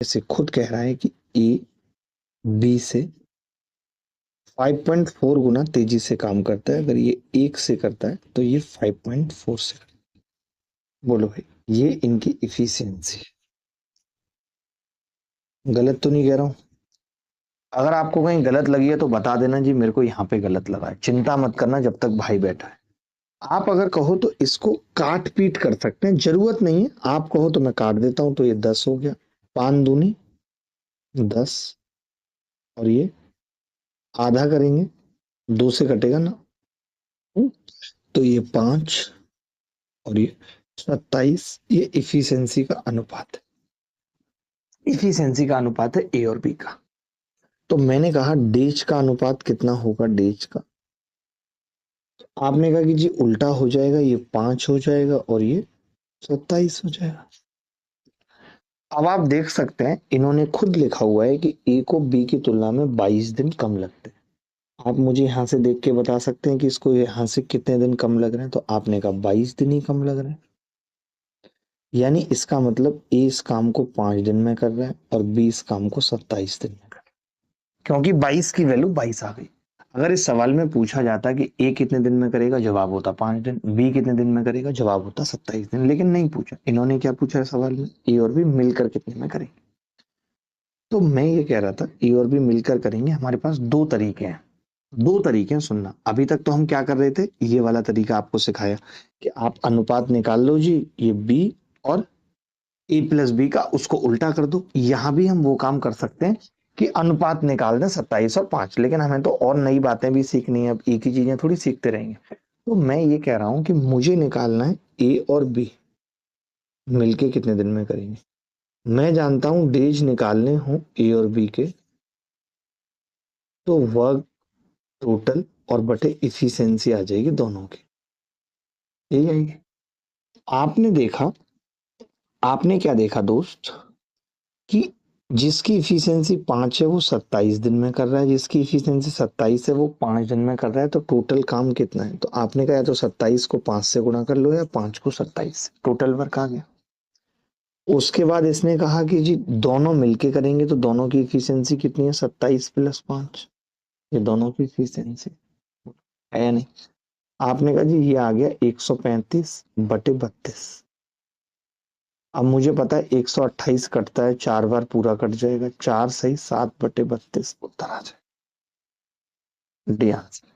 ऐसे खुद कह रहा है कि ए बी से 5.4 गुना तेजी से काम करता है। अगर ये 1 से करता है तो ये 5.4 से करता है। बोलो भाई, ये इनकी इफिशियंसी है। गलत तो नहीं कह रहा हूं? अगर आपको कहीं गलत लगी है तो बता देना जी, मेरे को यहाँ पे गलत लगा है। चिंता मत करना जब तक भाई बैठा है। आप अगर कहो तो इसको काट पीट कर सकते हैं, जरूरत नहीं है। आप कहो तो मैं काट देता हूं, तो ये 10 हो गया। 5 दूनी 10, और ये आधा करेंगे, 2 से कटेगा ना, तो ये 5 और ये 27। ये इफिशियंसी का अनुपात है। इफिशियंसी का अनुपात है ए और बी का। तो मैंने कहा डेज का अनुपात कितना होगा, डेज का। आपने कहा कि जी उल्टा हो जाएगा, ये 5 हो जाएगा और ये 27 हो जाएगा। अब आप देख सकते हैं इन्होंने खुद लिखा हुआ है कि ए को बी की तुलना में 22 दिन कम लगते हैं। आप मुझे यहां से देख के बता सकते हैं कि इसको यहां से कितने दिन कम लग रहे हैं? तो आपने कहा 22 दिन ही कम लग रहे हैं। यानी इसका मतलब ए इस काम को 5 दिन में कर रहा है और बी इस काम को 27 दिन में कर रहा है, क्योंकि 22 की वैल्यू 22 आ गई। अगर इस सवाल में पूछा जाता कि ए कितने दिन में करेगा, जवाब होता 5 दिन। बी कितने दिन में करेगा, जवाब होता 27 दिन। लेकिन नहीं पूछा। इन्होंने क्या पूछा है सवाल में? ए और बी मिलकर कितने में करेंगे। तो मैं ये कह रहा था ए और बी मिलकर करेंगे। हमारे पास दो तरीके हैं। दो तरीके हैं, सुनना। अभी तक तो हम क्या कर रहे थे, ये वाला तरीका आपको सिखाया कि आप अनुपात निकाल लो जी, ये बी और ए प्लस बी का, उसको उल्टा कर दो। यहां भी हम वो काम कर सकते हैं कि अनुपात निकाल दें 27 और 5। लेकिन हमें तो और नई बातें भी सीखनी है, अब एक ही चीजें थोड़ी सीखते रहेंगे। तो मैं ये कह रहा हूं कि मुझे निकालना है ए और बी मिलके कितने दिन में करेंगे। मैं जानता हूं डेज निकालने हो ए और बी के, तो वर्क टोटल और बटे इफिशियंसी आ जाएगी दोनों की, यही आएगी। आपने देखा, आपने क्या देखा दोस्त, कि जिसकी इफिशियंसी 5 है वो 27 दिन में कर रहा है, जिसकी इफिशियंसी 27 है वो 5 दिन में कर रहा है। तो टोटल काम कितना है? तो आपने कहा या तो 27 को 5 से गुणा कर लो या 5 को 27 से, टोटल वर्क आ गया। उसके बाद इसने कहा कि जी दोनों मिलके करेंगे, तो दोनों की इफिशियंसी कितनी है? 27 प्लस 5। ये दोनों की इफिशियंसी है या नहीं? आपने कहा जी ये आ गया 135 बटे 32। अब मुझे पता है 128 कटता है 4 बार, पूरा कट जाएगा। 4 सही 7 बटे 32 उत्तर आ जाए, डी आंसर।